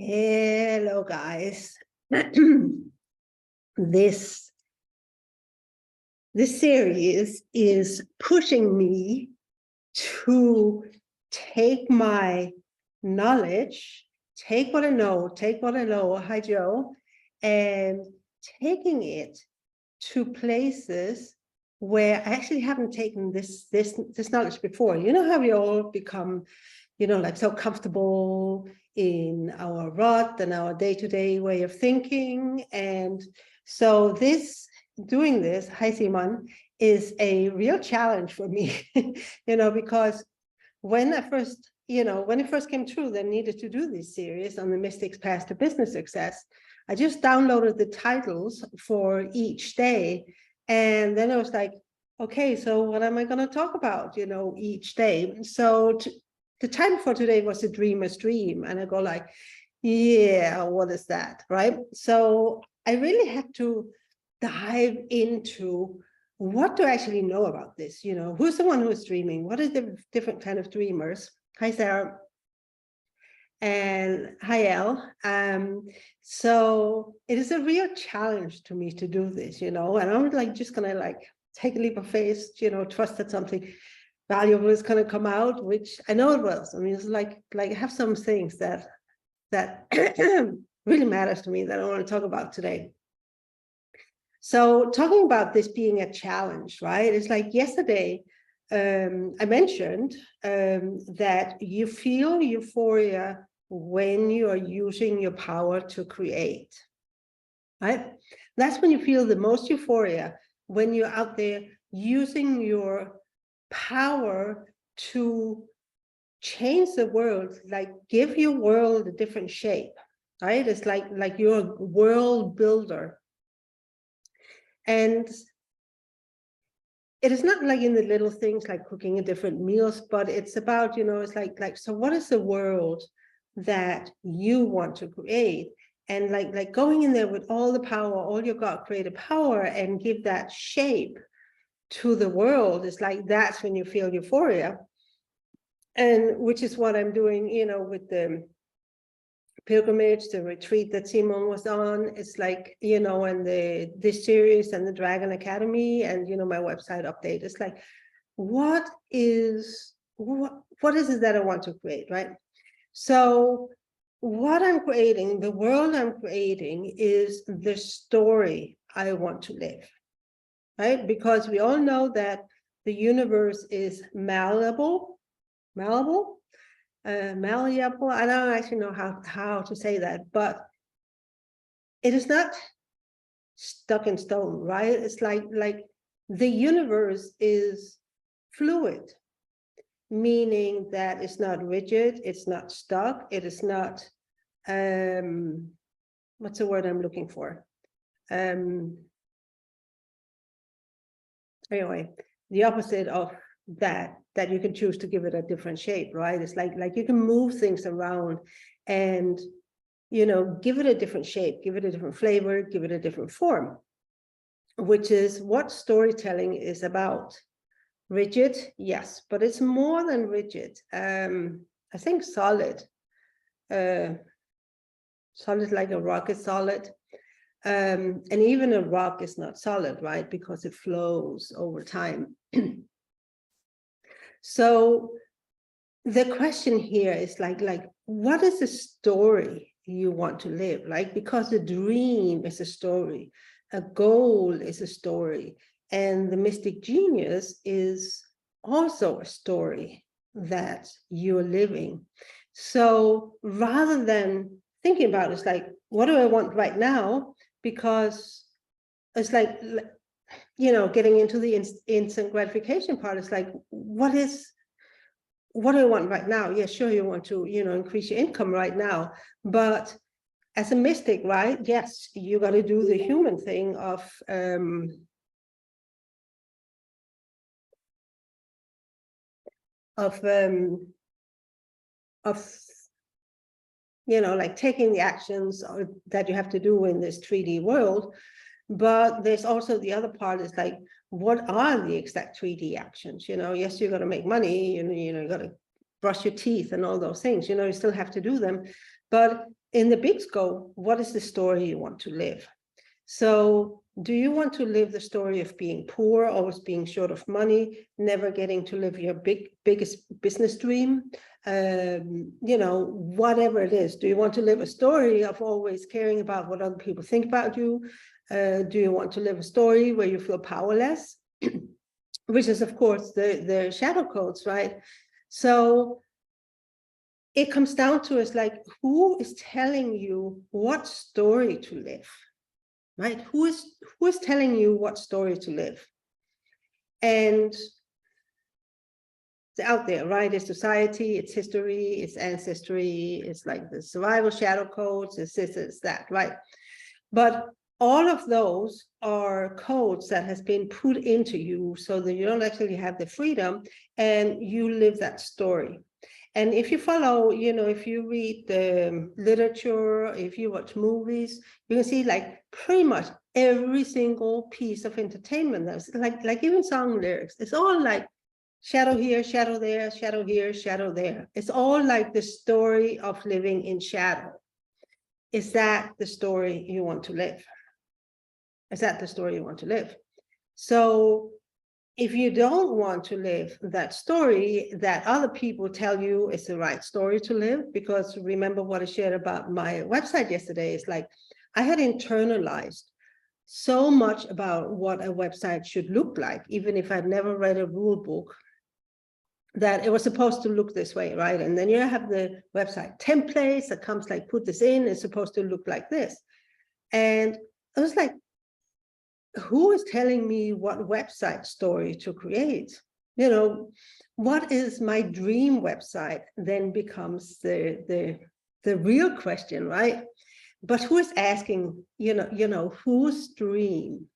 Hello, guys. This series is pushing me to take my knowledge, take what I know, hi Joe, and taking it to places where I actually haven't taken this knowledge before. You know how we all become, like so comfortable in our rut and our day-to-day way of thinking. And so doing this, hi Simon, is a real challenge for me, because when it first came true that I needed to do this series on the Mystic's Path to Business Success, I just downloaded the titles for each day. And then I was like, okay, so what am I going to talk about, each day? So the title for today was The Dreamer's Dream. And I go like, yeah, what is that, right? So I really had to dive into what do I actually know about this? Who's the one who is dreaming? What are the different kind of dreamers? Hi, Sarah. And hi, Elle. So it is a real challenge to me to do this, and I'm just gonna take a leap of faith, trust that something valuable is going to come out, which I know it will. I mean, it's like I have some things that really matters to me that I want to talk about today. So talking about this being a challenge, right? It's like yesterday, I mentioned that you feel euphoria when you are using your power to create, right? That's when you feel the most euphoria, when you're out there using your power to change the world, like give your world a different shape, right? It's like you're a world builder. And it is not like in the little things like cooking a different meals, but it's about, it's like, so what is the world that you want to create? And like going in there with all the power, all your God creative power, and give that shape to the world. Is like, that's when you feel euphoria. And which is what I'm doing, with the pilgrimage, the retreat that Simon was on. It's like, and this series and the Dragon Academy and, my website update. It's like, what is it that I want to create, right? So what I'm creating, the world I'm creating, is the story I want to live, right? Because we all know that the universe is malleable. I don't actually know how to say that, but it is not stuck in stone, right? It's like the universe is fluid, meaning that it's not rigid, it's not stuck, it is not what's the word I'm looking for? Anyway, the opposite of that you can choose to give it a different shape, right? It's like you can move things around and, give it a different shape, give it a different flavor, give it a different form, which is what storytelling is about. Rigid, yes, but it's more than rigid. I think solid. Solid like a rock is solid. And even a rock is not solid, right? Because it flows over time. So the question here is like, what is the story you want to live? Like, because a dream is a story, a goal is a story, and the mystic genius is also a story that you're living. So rather than thinking about it, it's like, what do I want right now? Because it's like, getting into the instant gratification part, it's like, what do I want right now? Yeah, sure, you want to, increase your income right now. But as a mystic, right? Yes, you got to do the human thing of like taking the actions that you have to do in this 3D world. But there's also the other part is like, what are the exact 3D actions? Yes, you're going to make money, you got to brush your teeth and all those things, you still have to do them. But in the big scope, what is the story you want to live? So do you want to live the story of being poor, always being short of money, never getting to live your biggest business dream? You know, whatever it is. Do you want to live a story of always caring about what other people think about you? Do you want to live a story where you feel powerless? Which is, of course, the shadow codes, right? So it comes down to is like, who is telling you what story to live, right? Who is telling you what story to live? And it's out there, right? It's society, it's history, it's ancestry, it's like the survival shadow codes, it's this, it's that, right? But all of those are codes that has been put into you so that you don't actually have the freedom and you live that story. And if you follow, you know, if you read the literature, if you watch movies, you can see like pretty much every single piece of entertainment, that's like even song lyrics, it's all like shadow here, shadow there, shadow here, shadow there. It's all like the story of living in shadow. Is that the story you want to live? Is that the story you want to live? So if you don't want to live that story that other people tell you is the right story to live, because remember what I shared about my website yesterday, is like I had internalized so much about what a website should look like, even if I'd never read a rule book, that it was supposed to look this way, right? And then you have the website templates that comes like, put this in, it's supposed to look like this. And I was like, who is telling me what website story to create? You know, what is my dream website then becomes the real question, right? But who is asking, you know, whose dream,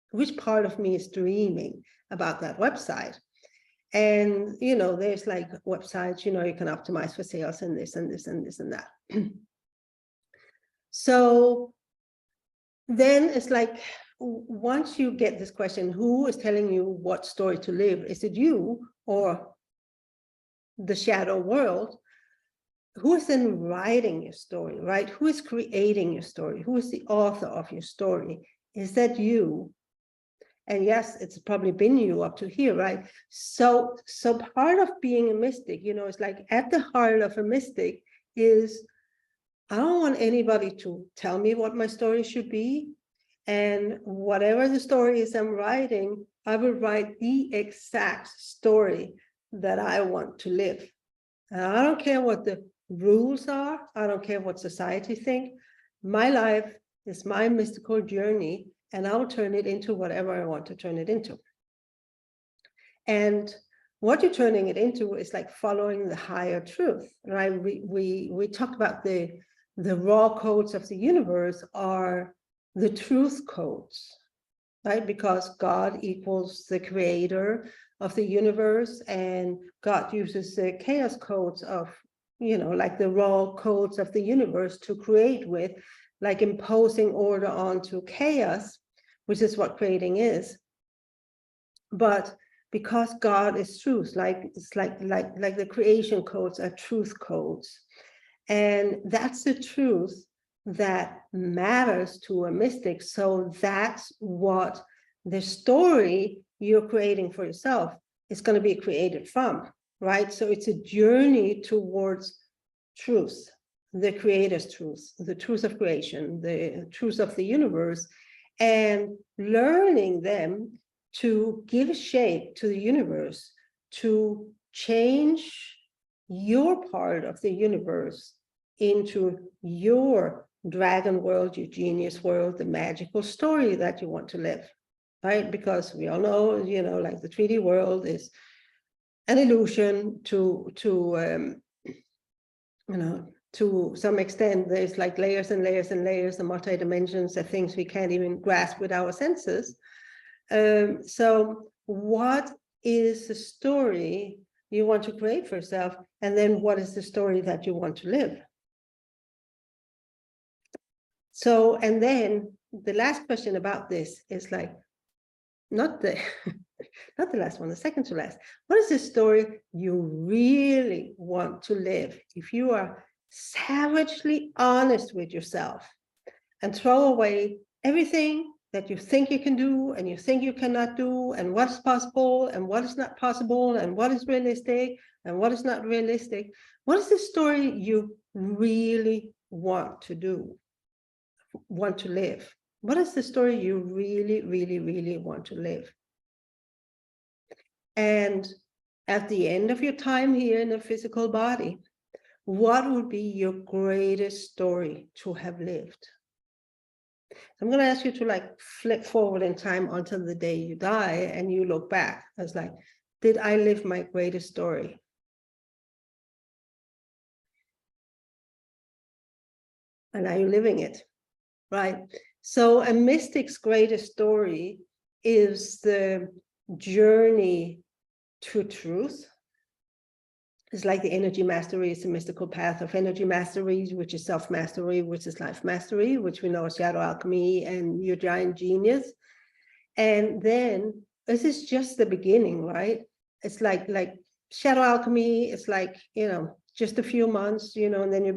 which part of me is dreaming about that website? And, you know, there's like websites, you know, you can optimize for sales and this and this and this and that. So then it's like, once you get this question, who is telling you what story to live? Is it you or the shadow world? Who is then writing your story, right? Who is creating your story? Who is the author of your story? Is that you? And yes, it's probably been you up to here, right? So part of being a mystic, you know, it's like at the heart of a mystic is, I don't want anybody to tell me what my story should be. And whatever the story is I'm writing, I will write the exact story that I want to live. And I don't care what the rules are. I don't care what society thinks. My life is my mystical journey, and I'll turn it into whatever I want to turn it into. And what you're turning it into is like following the higher truth, right? We talked about the raw codes of the universe are the truth codes, right? Because God equals the creator of the universe, and God uses the chaos codes of, you know, like the raw codes of the universe to create with, like imposing order onto chaos, which is what creating is. But because God is truth, like it's like the creation codes are truth codes, and that's the truth that matters to a mystic. So that's what the story you're creating for yourself is going to be created from, right? So it's a journey towards truth, the creator's truth, the truth of creation, the truth of the universe, and learning them to give shape to the universe, to change your part of the universe into your dragon world, your genius world, the magical story that you want to live, right? Because we all know, you know, like the 3D world is an illusion to you know, to some extent. There's like layers and layers and layers and multi-dimensions of things we can't even grasp with our senses. So what is the story you want to create for yourself? And then what is the story that you want to live? So, and then the last question about this is like, not the not the last one, the second to last. What is the story you really want to live? If you are savagely honest with yourself and throw away everything that you think you can do and you think you cannot do, and what's possible and what is not possible, and what is realistic and what is not realistic. What is the story you really want to do, want to live? What is the story you really, really, really want to live? And at the end of your time here in a physical body, what would be your greatest story to have lived? I'm going to ask you to like flip forward in time until the day you die, and you look back as like, did I live my greatest story? And are you living it? Right? So a mystic's greatest story is the journey to truth. It's like the energy mastery is the mystical path of energy mastery, which is self-mastery, which is life mastery, which we know as shadow alchemy and your giant genius. And then this is just the beginning, right? It's like shadow alchemy, it's like, just a few months, and then you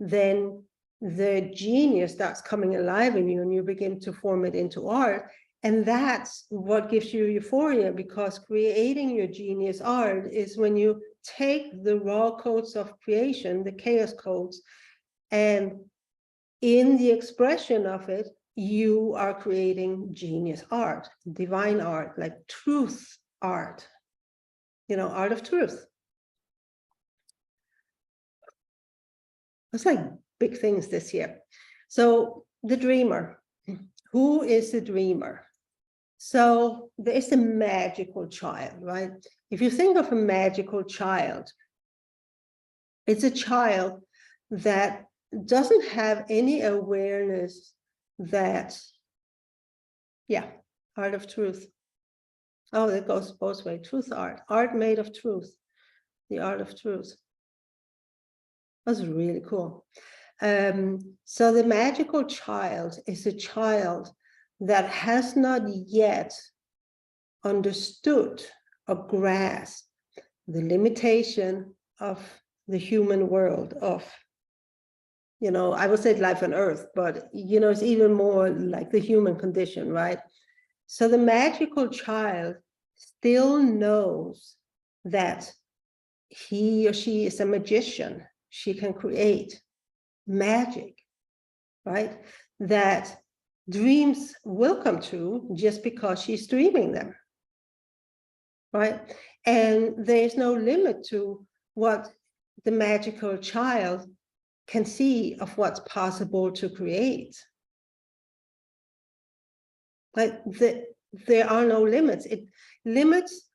then the genius starts coming alive in you and you begin to form it into art. And that's what gives you euphoria, because creating your genius art is when you take the raw codes of creation, the chaos codes, and in the expression of it, you are creating genius art, divine art, like truth art, art of truth. It's like big things this year. So the dreamer, who is the dreamer? So there is a magical child, right? If you think of a magical child, it's a child that doesn't have any awareness that, art of truth. Oh, it goes both ways. Truth art made of truth, the art of truth. That's really cool. So the magical child is a child that has not yet understood or grasped the limitation of the human world, of, I would say life on earth, but, it's even more like the human condition, right? So the magical child still knows that he or she is a magician. She can create magic, right? That dreams will come true just because she's dreaming them, right? And there's no limit to what the magical child can see of what's possible to create. Like there are no limits. Limits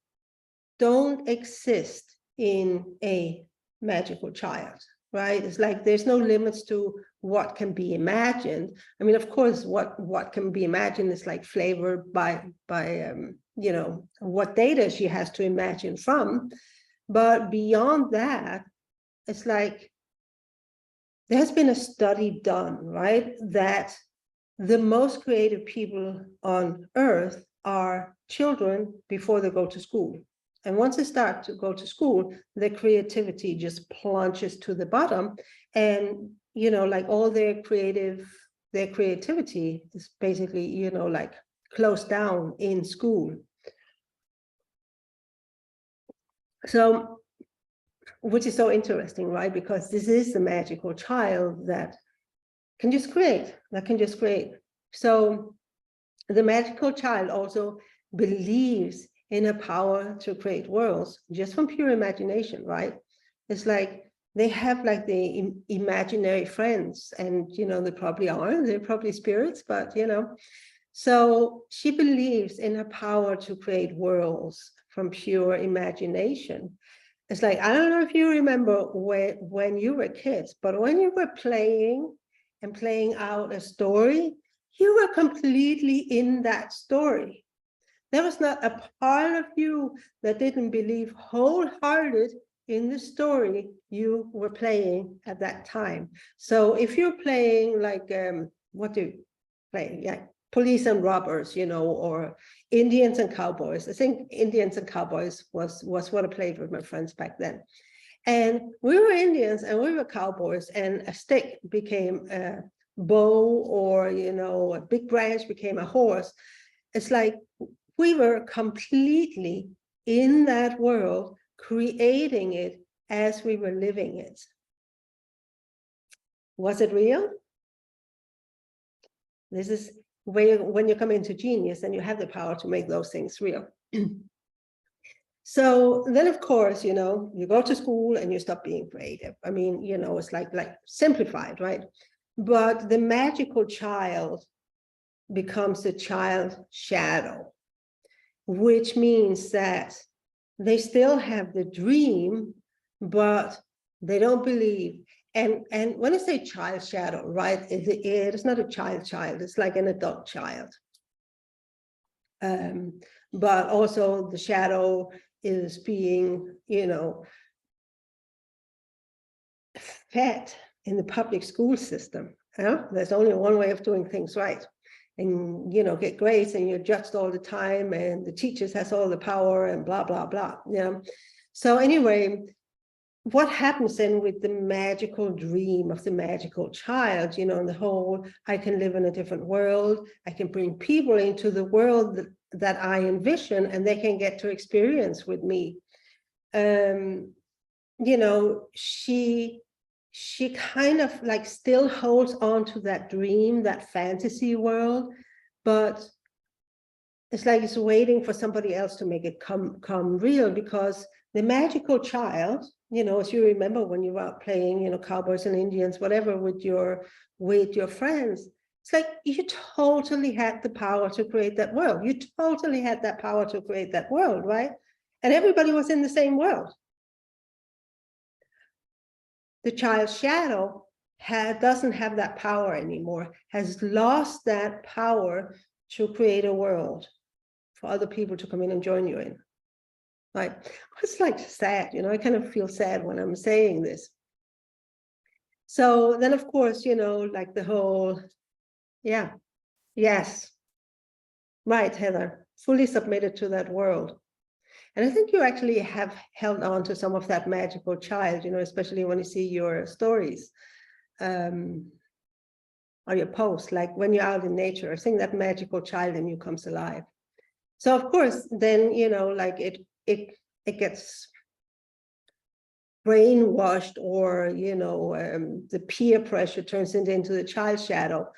don't exist in a magical child, right? It's like there's no limits to what can be imagined. I mean, of course, what can be imagined is like flavored by what data she has to imagine from. But beyond that, it's like there has been a study done, right, that the most creative people on earth are children before they go to school. And once they start to go to school, their creativity just plunges to the bottom. And, like all their creativity is basically, like closed down in school. So, which is so interesting, right? Because this is the magical child that can just create, So the magical child also believes in a power to create worlds just from pure imagination, right? It's like they have like the imaginary friends, and they probably are, they're probably spirits, but so she believes in her power to create worlds from pure imagination. It's like, I don't know if you remember when you were kids, but when you were playing and playing out a story, you were completely in that story. There was not a part of you that didn't believe wholehearted in the story you were playing at that time. So if you're playing like, what do you play? Yeah, police and robbers, or Indians and cowboys. I think Indians and cowboys was what I played with my friends back then. And we were Indians and we were cowboys, and a stick became a bow, or, a big branch became a horse. It's like we were completely in that world, creating it as we were living it. Was it real? This is where, when you come into genius and you have the power to make those things real. So then, of course, you go to school and you stop being creative. I mean, it's like simplified, right? But the magical child becomes the child shadow, which means that they still have the dream, but they don't believe. And when I say child shadow, right, it is not a child, it's like an adult child. But also the shadow is being, fed in the public school system. There's only one way of doing things right. And, get grades, and you're judged all the time, and the teachers has all the power, and blah, blah, blah. So anyway, what happens then with the magical dream of the magical child, and the whole, I can live in a different world, I can bring people into the world that I envision, and they can get to experience with me. She kind of like still holds on to that dream, that fantasy world, but it's like it's waiting for somebody else to make it come real, because the magical child, as you remember when you were out playing, cowboys and Indians, whatever, with your friends, it's like you totally had the power to create that world. You totally had that power to create that world, right? And everybody was in the same world. The child shadow doesn't have that power anymore, has lost that power to create a world for other people to come in and join you in. Right? It's like sad, I kind of feel sad when I'm saying this. So then, of course, like the whole, yes, right, Heather, fully submitted to that world. And I think you actually have held on to some of that magical child, especially when you see your stories or your posts, like when you're out in nature. I think that magical child in you comes alive. So of course, then, like it gets brainwashed, or, the peer pressure turns it into the child shadow.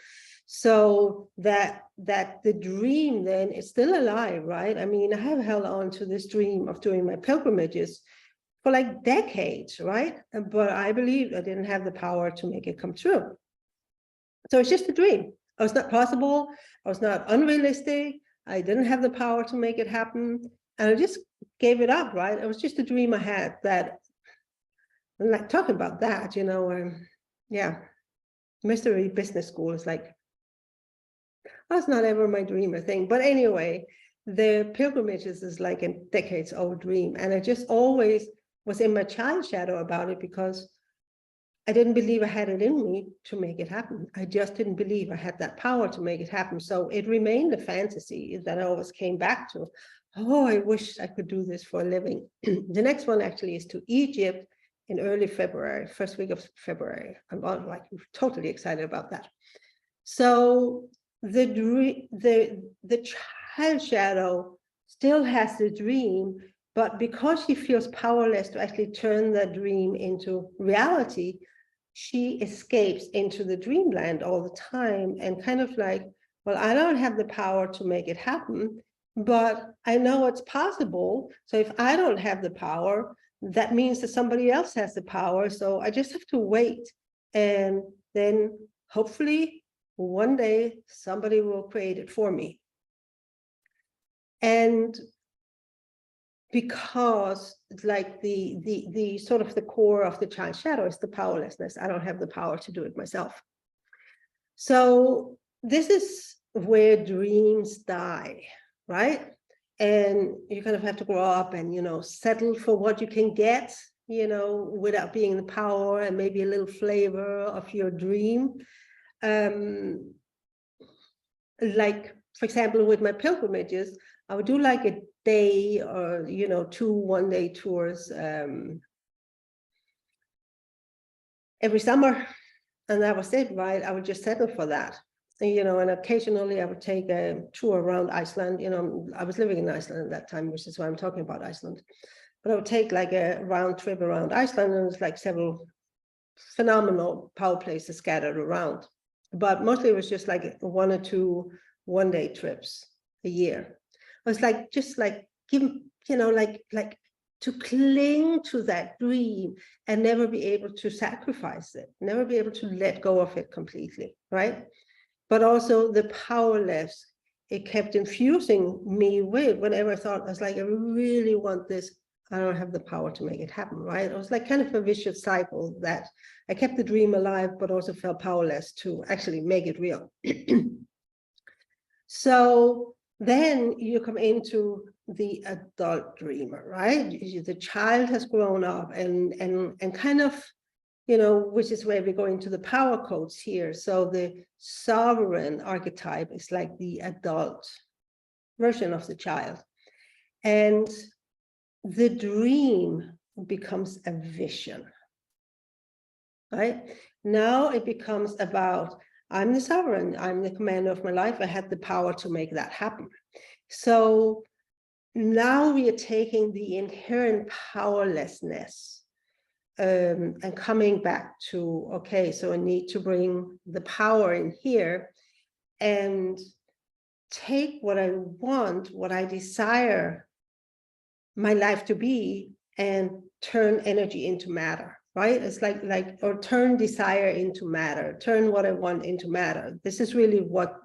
So that the dream then is still alive, right? I mean, I have held on to this dream of doing my pilgrimages for like decades, right? But I believed I didn't have the power to make it come true. So it's just a dream. It was not possible. I was not unrealistic. I didn't have the power to make it happen. And I just gave it up, right? It was just a dream I had that, and like talking about that, mystery business school is like, that's not ever my dream, I think. But anyway, the pilgrimages is like a decades old dream. And I just always was in my child shadow about it, because I didn't believe I had it in me to make it happen. I just didn't believe I had that power to make it happen. So it remained a fantasy that I always came back to. Oh, I wish I could do this for a living. The next one actually is to Egypt in early February, first week of February. I'm like totally excited about that. So the child shadow still has the dream, but because she feels powerless to actually turn the dream into reality, she escapes into the dreamland all the time, and kind of like, well, I don't have the power to make it happen, but I know it's possible. So if I don't have the power, that means that somebody else has the power. So I just have to wait, and then hopefully one day somebody will create it for me. And because like the sort of the core of the child shadow is the powerlessness. I don't have the power to do it myself. So this is where dreams die, right? And you kind of have to grow up and, settle for what you can get, without being in the power, and maybe a little flavor of your dream. Like, for example, with my pilgrimages, I would do like a day or, 2 one-day tours every summer, and that was it, right? I would just settle for that. And occasionally I would take a tour around Iceland. I was living in Iceland at that time, which is why I'm talking about Iceland. But I would take like a round trip around Iceland, and it's like several phenomenal power places scattered around. But mostly it was just like 1 or 2 one-day trips a year. It was like, just like, like to cling to that dream and never be able to sacrifice it, never be able to let go of it completely, right? But also the powerless, it kept infusing me with whenever I thought, I was like, I really want this, I don't have the power to make it happen, right? It was like kind of a vicious cycle that I kept the dream alive, but also felt powerless to actually make it real. So then you come into the adult dreamer, right? The child has grown up and kind of, which is where we go into the power codes here. So the sovereign archetype is like the adult version of the child. And the dream becomes a vision, right? Now it becomes about, I'm the sovereign, I'm the commander of my life, I had the power to make that happen. So now we are taking the inherent powerlessness and coming back to, okay, so I need to bring the power in here and take what I want, what I desire my life to be, and turn energy into matter, right? It's like, or turn desire into matter, turn what I want into matter. This is really what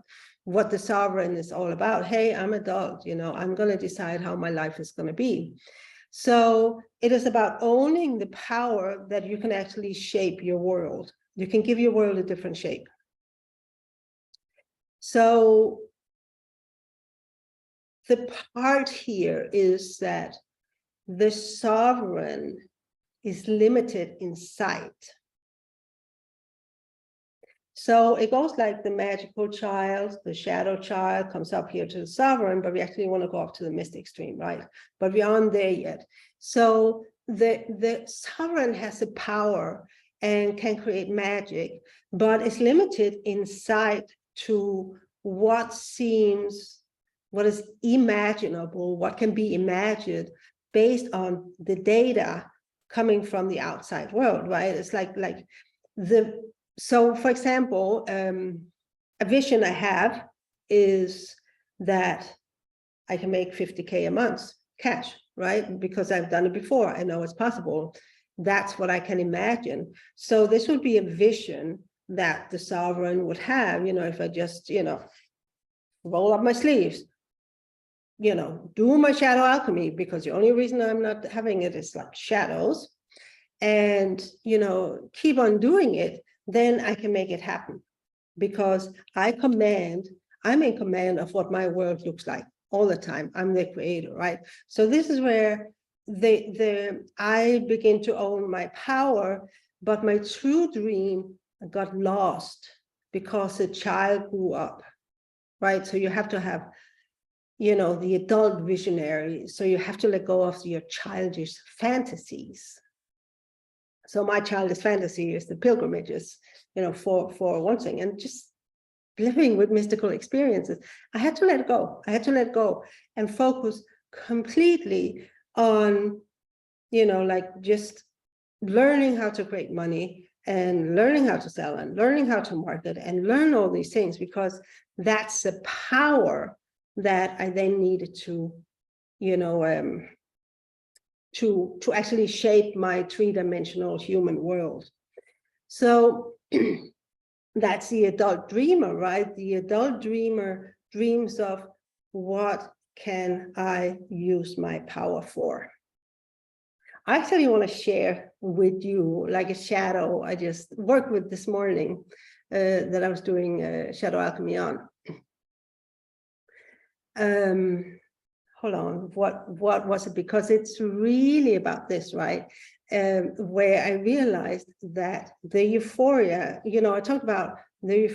the sovereign is all about. Hey, I'm adult, I'm going to decide how my life is going to be. So it is about owning the power that you can actually shape your world. You can give your world a different shape. So the part here is that the sovereign is limited in sight. So it goes like the magical child, the shadow child comes up here to the sovereign, but we actually want to go up to the mystic stream, right? But we aren't there yet. So the sovereign has the power and can create magic, but it's limited in sight to what seems, what is imaginable, what can be imagined based on the data coming from the outside world, right? It's like so for example, a vision I have is that I can make 50K a month cash, right? Because I've done it before, I know it's possible. That's what I can imagine. So this would be a vision that the sovereign would have, if I just, roll up my sleeves, do my shadow alchemy, because the only reason I'm not having it is like shadows, and, keep on doing it, then I can make it happen, because I'm in command of what my world looks like all the time. I'm the creator, right? So this is where I begin to own my power, but my true dream got lost because the child grew up, right? So you have to have, the adult visionary. So you have to let go of your childish fantasies. So my childish fantasy is the pilgrimages, for one thing, and just living with mystical experiences. I had to let go. I had to let go and focus completely on, just learning how to create money and learning how to sell and learning how to market and learn all these things, because that's the power that I then needed to, to actually shape my three-dimensional human world. So that's the adult dreamer, right? The adult dreamer dreams of, what can I use my power for? I actually want to share with you like a shadow I just worked with this morning, that I was doing shadow alchemy on. Hold on, what was it? Because it's really about this, right? Where I realized that the euphoria, I talked about the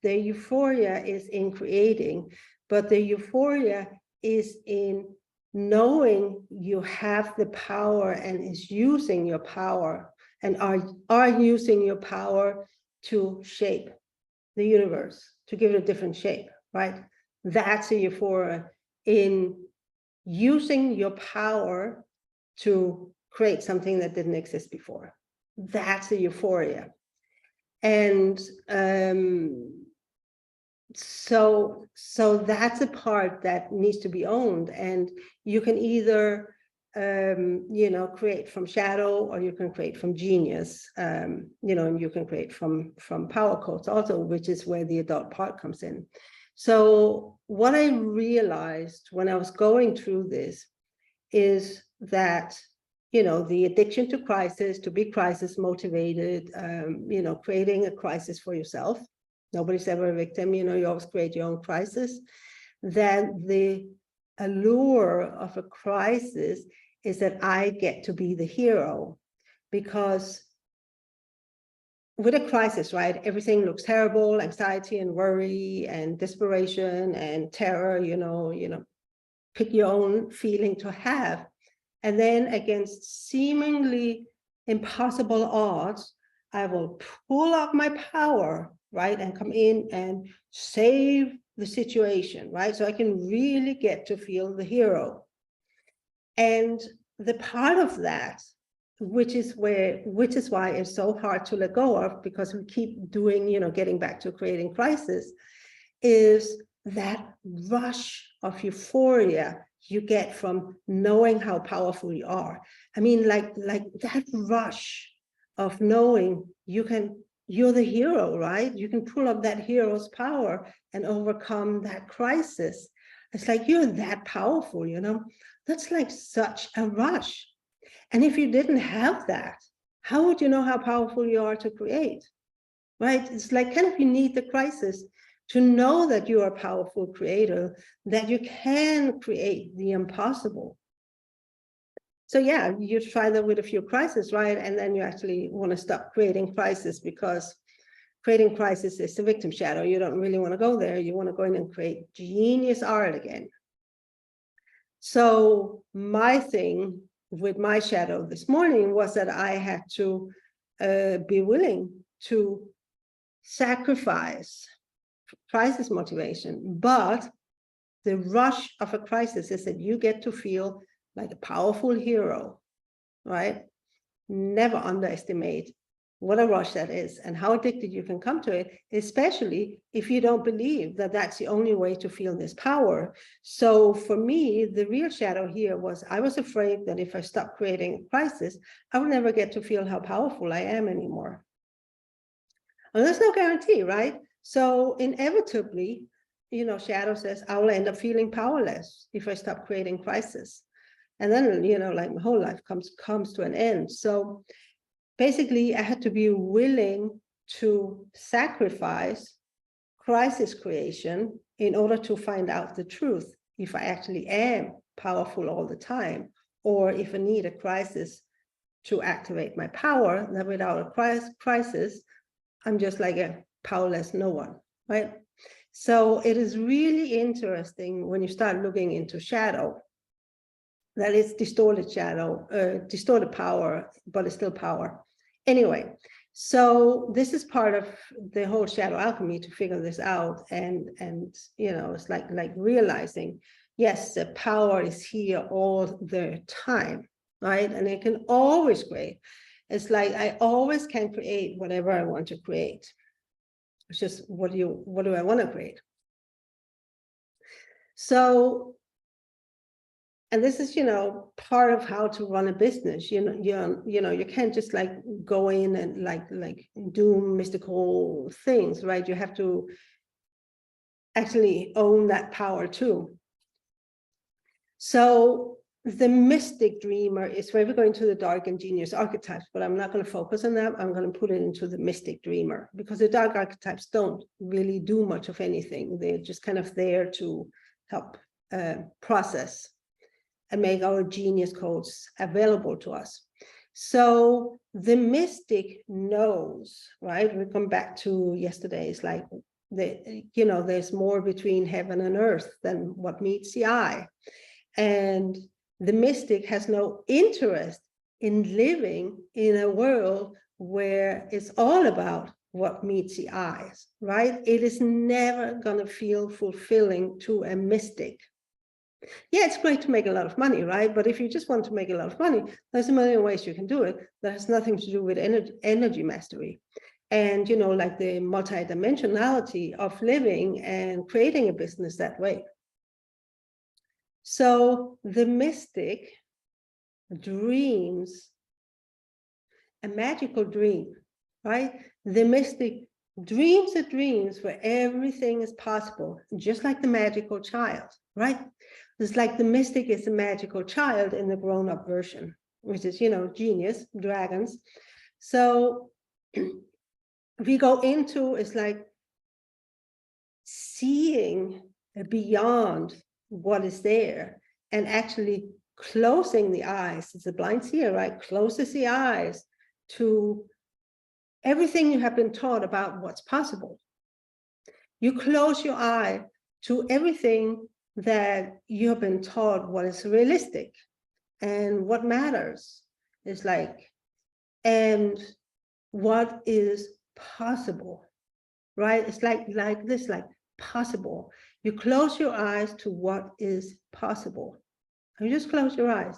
euphoria is in creating, but the euphoria is in knowing you have the power and is using your power and are using your power to shape the universe, to give it a different shape, right? That's a euphoria in using your power to create something that didn't exist before. That's a euphoria. And so that's a part that needs to be owned. And you can either create from shadow, or you can create from genius, and you can create from power codes also, which is where the adult part comes in. So what I realized when I was going through this is that, the addiction to crisis, to be crisis motivated, creating a crisis for yourself. Nobody's ever a victim, you always create your own crisis. That the allure of a crisis is that I get to be the hero, because with a crisis, right, everything looks terrible, anxiety and worry and desperation and terror, pick your own feeling to have. And then against seemingly impossible odds, I will pull up my power, right, and come in and save the situation, right? So I can really get to feel the hero. And the part of that, which is why it's so hard to let go of, because we keep doing, getting back to creating crisis, is that rush of euphoria you get from knowing how powerful you are. I mean, like that rush of knowing you're the hero, right? You can pull up that hero's power and overcome that crisis. It's like you're that powerful, That's like such a rush. And if you didn't have that, how would you know how powerful you are to create, right? It's like kind of you need the crisis to know that you are a powerful creator, that you can create the impossible. So yeah, you try that with a few crises, right? And then you actually want to stop creating crisis, because creating crisis is the victim shadow. You don't really want to go there. You want to go in and create genius art again. So my thing with my shadow this morning was that I had to be willing to sacrifice crisis motivation, but the rush of a crisis is that you get to feel like a powerful hero, right? Never underestimate what a rush that is and how addicted you can come to it, especially if you don't believe that that's the only way to feel this power. So for me, the real shadow here was I was afraid that if I stopped creating a crisis, I would never get to feel how powerful I am anymore. And there's no guarantee, right? So inevitably, shadow says, I will end up feeling powerless if I stop creating crisis. And then, like my whole life comes to an end. So basically, I had to be willing to sacrifice crisis creation in order to find out the truth, if I actually am powerful all the time, or if I need a crisis to activate my power, that without a crisis, I'm just like a powerless no one, right? So it is really interesting when you start looking into shadow, that it's distorted shadow, distorted power, but it's still power. Anyway, so this is part of the whole shadow alchemy, to figure this out. And it's like realizing, yes, the power is here all the time, right? And it can always create. It's like I always can create whatever I want to create. It's just what do I want to create? So, and this is, part of how to run a business. You can't just like go in and like do mystical things, right? You have to actually own that power too. So the mystic dreamer is where we're going to the dark and genius archetypes, but I'm not going to focus on that. I'm going to put it into the mystic dreamer, because the dark archetypes don't really do much of anything. They're just kind of there to help process and make our genius codes available to us. So the mystic knows, right? We come back to yesterday's, like, there's more between heaven and earth than what meets the eye. And the mystic has no interest in living in a world where it's all about what meets the eyes, right? It is never going to feel fulfilling to a mystic. Yeah, it's great to make a lot of money, right? But if you just want to make a lot of money, there's a million ways you can do it. That has nothing to do with energy mastery. And, you know, like the multidimensionality of living and creating a business that way. So the mystic dreams a magical dream, right? The mystic dreams the dreams where everything is possible, just like the magical child, right? It's like the mystic is the magical child in the grown-up version, which is, you know, genius, dragons. So we go into, it's like seeing beyond what is there and actually closing the eyes. It's a blind seer, right? Closes the eyes to everything you have been taught about what's possible. You close your eye to everything that you have been taught what is realistic and what matters is like, and what is possible, right? It's like this, like possible. You close your eyes to what is possible. You just close your eyes.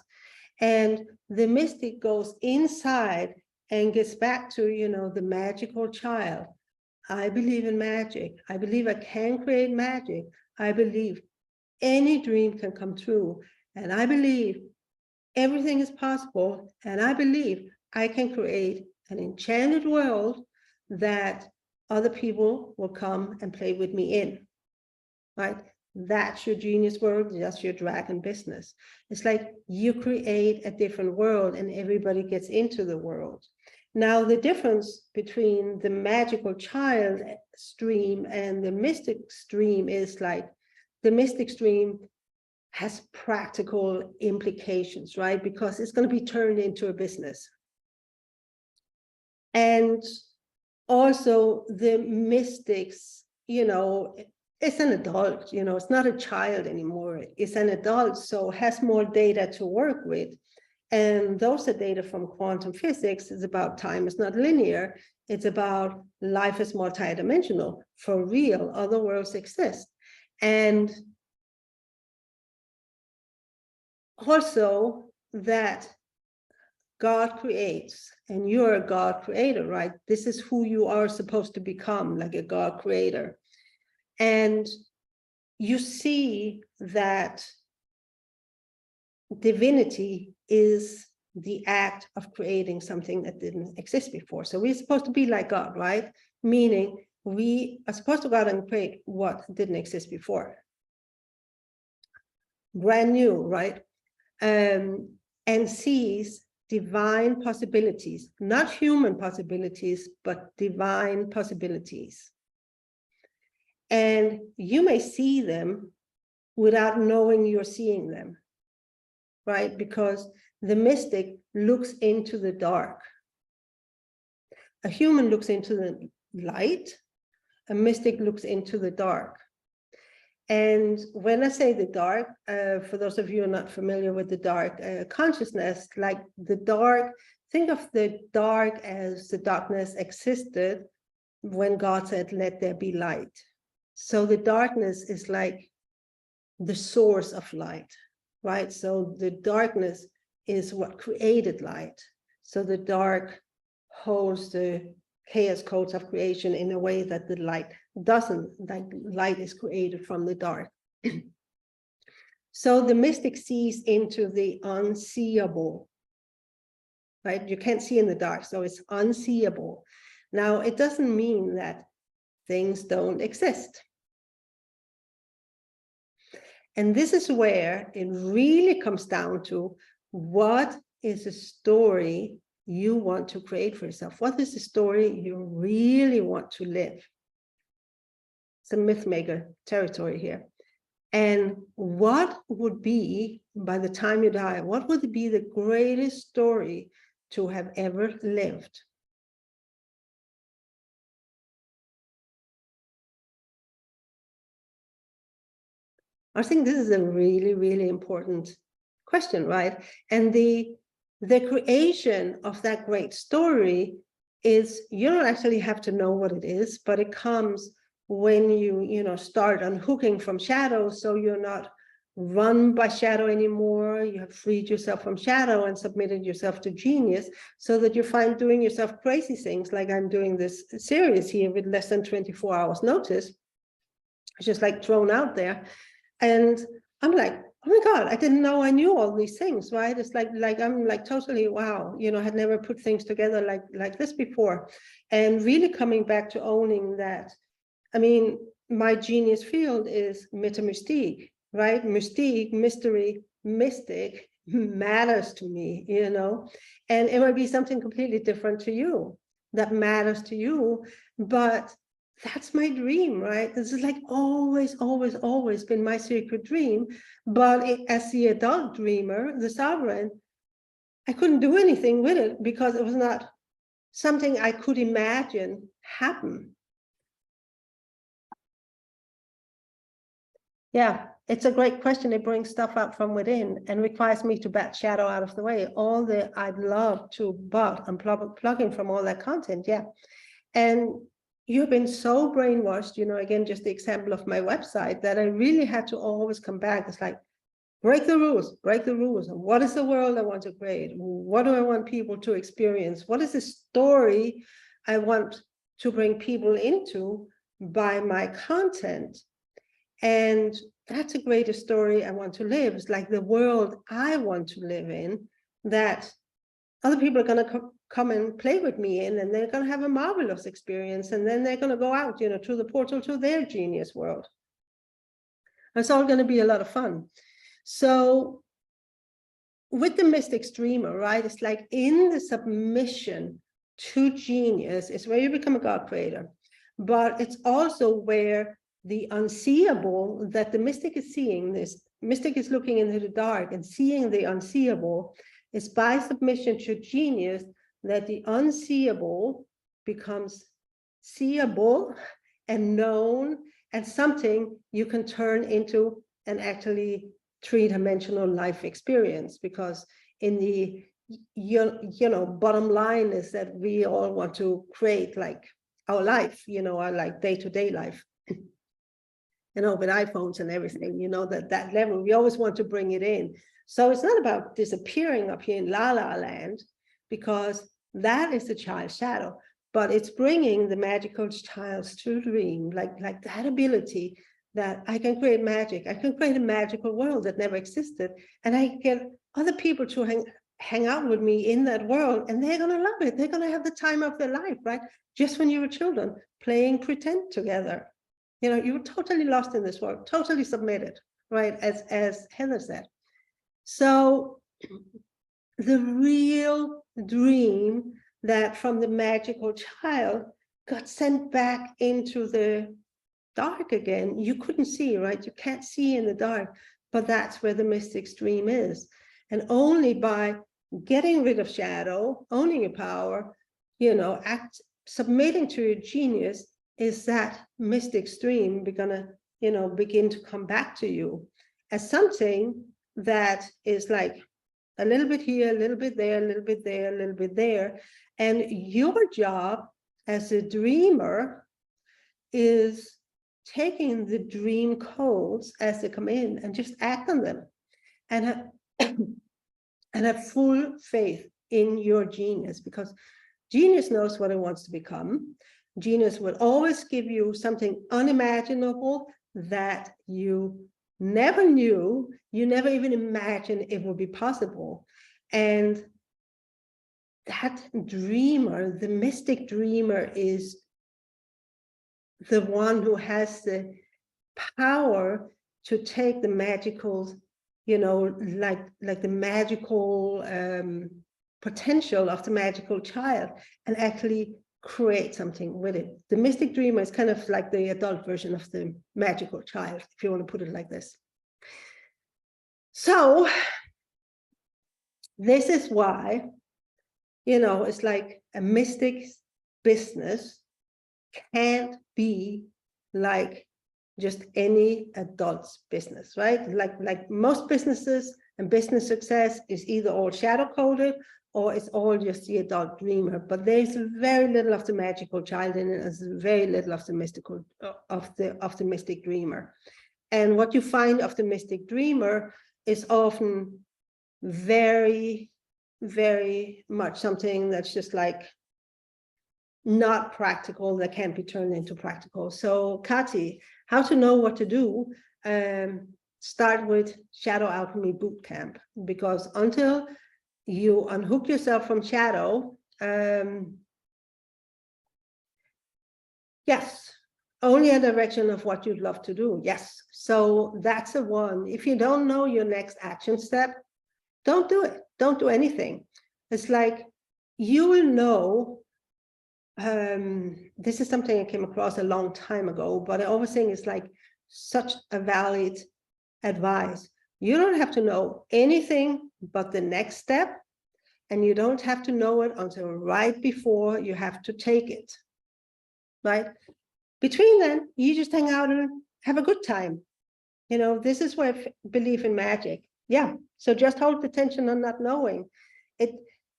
And the mystic goes inside and gets back to, you know, the magical child. I believe in magic. I believe I can create magic. I believe any dream can come true. And I believe everything is possible. And I believe I can create an enchanted world that other people will come and play with me in, right? That's your genius world, that's your dragon business. It's like you create a different world and everybody gets into the world. Now, the difference between the magical child stream and the mystic stream is like the mystic stream has practical implications, right? Because it's going to be turned into a business. And also the mystics, you know, it's an adult, you know, it's not a child anymore. It's an adult, so has more data to work with. And those are data from quantum physics. It's about time is not linear. It's about life is multidimensional. For real, other worlds exist. And also that God creates, and you're a God creator, right? This is who you are supposed to become, like a God creator. And you see that divinity is the act of creating something that didn't exist before. So we're supposed to be like God, right? Meaning we are supposed to go out and create what didn't exist before. Brand new, right? And sees divine possibilities, not human possibilities, but divine possibilities. And you may see them without knowing you're seeing them, right? Because the mystic looks into the dark. A human looks into the light, a mystic looks into the dark. And when I say the dark, for those of you who are not familiar with the dark consciousness, like the dark, think of the dark as the darkness existed when God said, let there be light. So the darkness is like the source of light, right? So the darkness is what created light. So the dark holds the chaos codes of creation in a way that the light doesn't, like light is created from the dark. So the mystic sees into the unseeable, right? You can't see in the dark, so it's unseeable. Now, it doesn't mean that things don't exist. And this is where it really comes down to what is a story you want to create for yourself? What is the story you really want to live? It's a myth maker territory here. And what would be, by the time you die, what would be the greatest story to have ever lived? I think this is a really, really important question, right? And the the creation of that great story is, you don't actually have to know what it is, but it comes when you start unhooking from shadow, so you're not run by shadow anymore. You have freed yourself from shadow and submitted yourself to genius, so that you find doing yourself crazy things like I'm doing this series here with less than 24 hours notice. It's just like thrown out there. And I'm like, oh my God, I didn't know I knew all these things, right? It's like I'm like totally, wow, I had never put things together like this before. And really coming back to owning that. I mean, my genius field is métamystique, right? Mystique, mystery, mystic matters to me, and it might be something completely different to you that matters to you, but that's my dream, right? This is like always, always, always been my secret dream. But as the adult dreamer, the sovereign, I couldn't do anything with it because it was not something I could imagine happen. Yeah, it's a great question. It brings stuff up from within and requires me to bat shadow out of the way. All the I'd love to, but I'm plugging from all that content. Yeah. And you've been so brainwashed, again, just the example of my website, that I really had to always come back. It's like, break the rules, break the rules. What is the world I want to create? What do I want people to experience? What is the story I want to bring people into by my content? And that's a greater story I want to live. It's like the world I want to live in, that other people are going to come and play with me in, and they're going to have a marvelous experience. And then they're going to go out, through the portal to their genius world. It's all going to be a lot of fun. So with the mystic streamer, right, it's like in the submission to genius is where you become a God creator. But it's also where the unseeable that the mystic is seeing, this mystic is looking into the dark and seeing the unseeable, is by submission to genius that the unseeable becomes seeable and known, and something you can turn into an actually three-dimensional life experience. Because in the bottom line is that we all want to create like our life, our like day-to-day life, with iPhones and everything, that level, we always want to bring it in. So it's not about disappearing up here in La La Land, because that is the child's shadow, but it's bringing the magical child's true dream, like that ability that I can create magic. I can create a magical world that never existed, and I get other people to hang out with me in that world, and they're gonna love it. They're gonna have the time of their life, right? Just when you were children, playing pretend together. You were totally lost in this world, totally submitted, right? As Heather said. So the real dream that from the magical child got sent back into the dark again, you couldn't see, right? You can't see in the dark, but that's where the mystic's dream is. And only by getting rid of shadow, owning your power, submitting to your genius, is that mystic stream gonna, begin to come back to you as something that is like a little bit here, a little bit there, a little bit there, a little bit there. And your job as a dreamer is taking the dream codes as they come in and just act on them, and have full faith in your genius, because genius knows what it wants to become. Genius will always give you something unimaginable that you never knew, you never even imagined it would be possible. And that dreamer, the mystic dreamer, is the one who has the power to take the magical, like the magical potential of the magical child and actually create something with it. The mystic dreamer is kind of like the adult version of the magical child, if you want to put it like this. So this is why, it's like a mystic's business can't be like just any adult's business, right? Like most businesses, And business success is either all shadow coded or it's all just the adult dreamer. But there's very little of the magical child in it, and there's very little of the mystical of the mystic dreamer. And what you find of the mystic dreamer is often very, very much something that's just like not practical, that can't be turned into practical. So Kati, how to know what to do? Start with Shadow Alchemy Bootcamp, because until you unhook yourself from shadow, yes, only a direction of what you'd love to do. Yes, so that's the one. If you don't know your next action step, don't do it. Don't do anything. It's like you will know. This is something I came across a long time ago, but I always think it's like such a valid advice. You don't have to know anything but the next step, and you don't have to know it until right before you have to take it, right? Between then, you just hang out and have a good time. You know, this is where I believe in magic. Yeah, so just hold the tension on not knowing.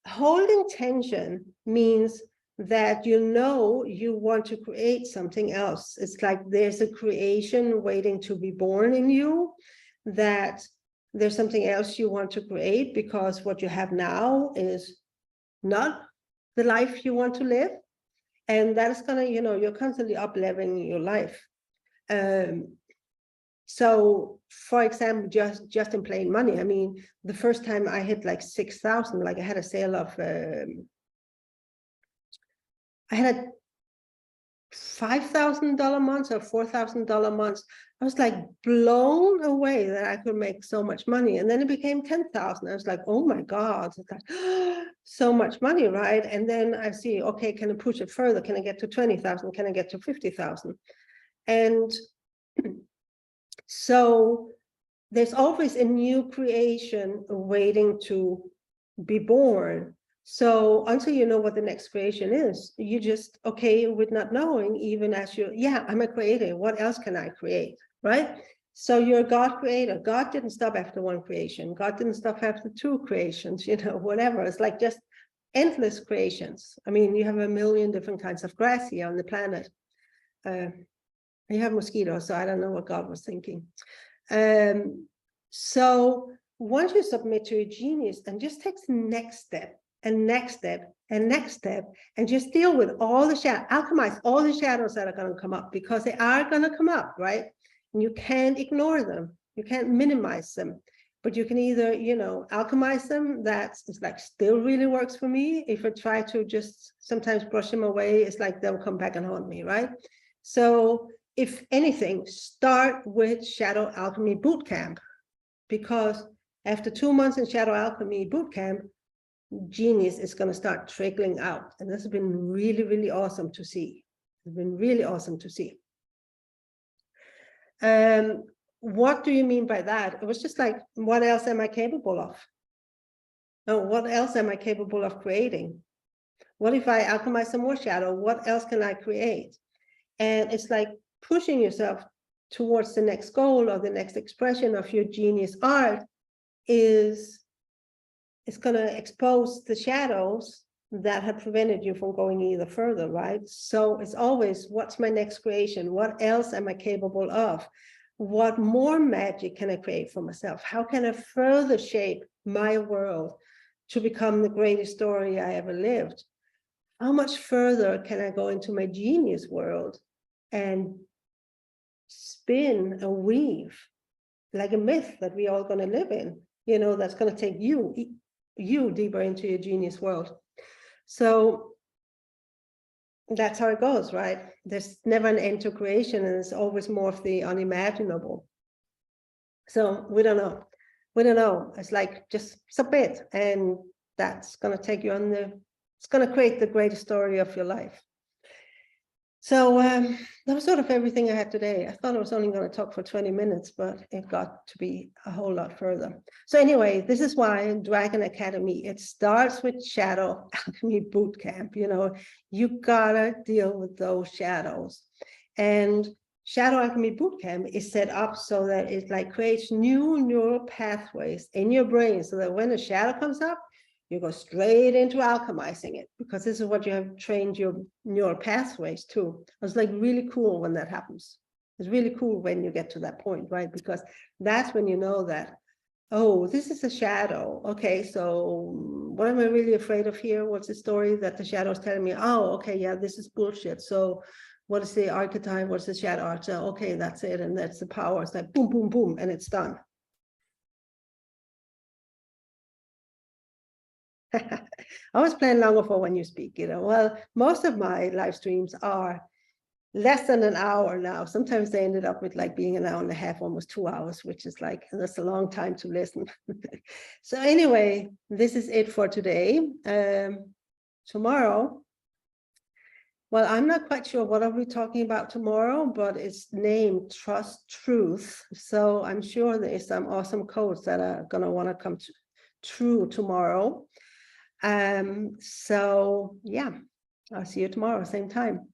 Holding tension means that you know you want to create something else. It's like there's a creation waiting to be born in you, that there's something else you want to create, because what you have now is not the life you want to live. And that is gonna, you know, you're constantly up-leveling your life. So for example, just in plain money, I mean, the first time I hit like 6,000, like I had a sale of, I had a $5,000 months or $4,000 months. I was like blown away that I could make so much money. And then it became 10,000. I was like, oh my God, it's like, so much money, right? And then I see, okay, can I push it further? Can I get to 20,000? Can I get to 50,000? And so there's always a new creation waiting to be born. So until you know what the next creation is, you just, okay, with not knowing, even as you, yeah, I'm a creator. What else can I create, right? So you're a God creator. God didn't stop after one creation. God didn't stop after two creations, you know, whatever. It's like just endless creations. I mean, you have a million different kinds of grass here on the planet. You have mosquitoes, so I don't know what God was thinking. So once you submit to your genius and just take the next step and next step and next step, and just deal with all the shadows, alchemize all the shadows that are going to come up, because they are going to come up, right? And you can't ignore them. You can't minimize them, but you can either, you know, alchemize them. That's like still really works for me. If I try to just sometimes brush them away, it's like they'll come back and haunt me, right? So if anything, start with Shadow Alchemy Bootcamp, because after 2 months in Shadow Alchemy Bootcamp, genius is going to start trickling out. And this has been really, really awesome to see. It's been really awesome to see. What do you mean by that? It was just like, what else am I capable of? Oh, what else am I capable of creating? What if I alchemize some more shadow? What else can I create? And it's like pushing yourself towards the next goal or the next expression of your genius art is going to expose the shadows that have prevented you from going either further, right? So it's always, what's my next creation? What else am I capable of? What more magic can I create for myself? How can I further shape my world to become the greatest story I ever lived? How much further can I go into my genius world and spin a weave like a myth that we're all going to live in, you know, that's going to take you deeper into your genius world. So that's how it goes, right? There's never an end to creation, and it's always more of the unimaginable. So we don't know. We don't know. It's like just submit, and that's going to take you on the, it's going to create the greatest story of your life. So that was sort of everything I had today. I thought I was only going to talk for 20 minutes, but it got to be a whole lot further. So anyway, this is why Dragon Academy, it starts with Shadow Alchemy Bootcamp. You know, you gotta deal with those shadows. And Shadow Alchemy Bootcamp is set up so that it like creates new neural pathways in your brain so that when a shadow comes up, you go straight into alchemizing it, because this is what you have trained your neural pathways to. It's like really cool when that happens. It's really cool when you get to that point, right? Because that's when you know that, oh, this is a shadow. Okay, so what am I really afraid of here? What's the story that the shadow is telling me? Oh, okay, yeah, this is bullshit. So what is the archetype? What's the shadow arch? So, okay, that's it. And that's the power. It's like boom, boom, boom, and it's done. I always plan longer for when you speak, you know. Well, most of my live streams are less than an hour now. Sometimes they ended up with like being an hour and a half, almost 2 hours, which is like, that's a long time to listen. So anyway, this is it for today. Tomorrow, well, I'm not quite sure what are we talking about tomorrow, but it's named Trust Truth. So I'm sure there's some awesome codes that are going to want to come true tomorrow. So yeah, I'll see you tomorrow, same time.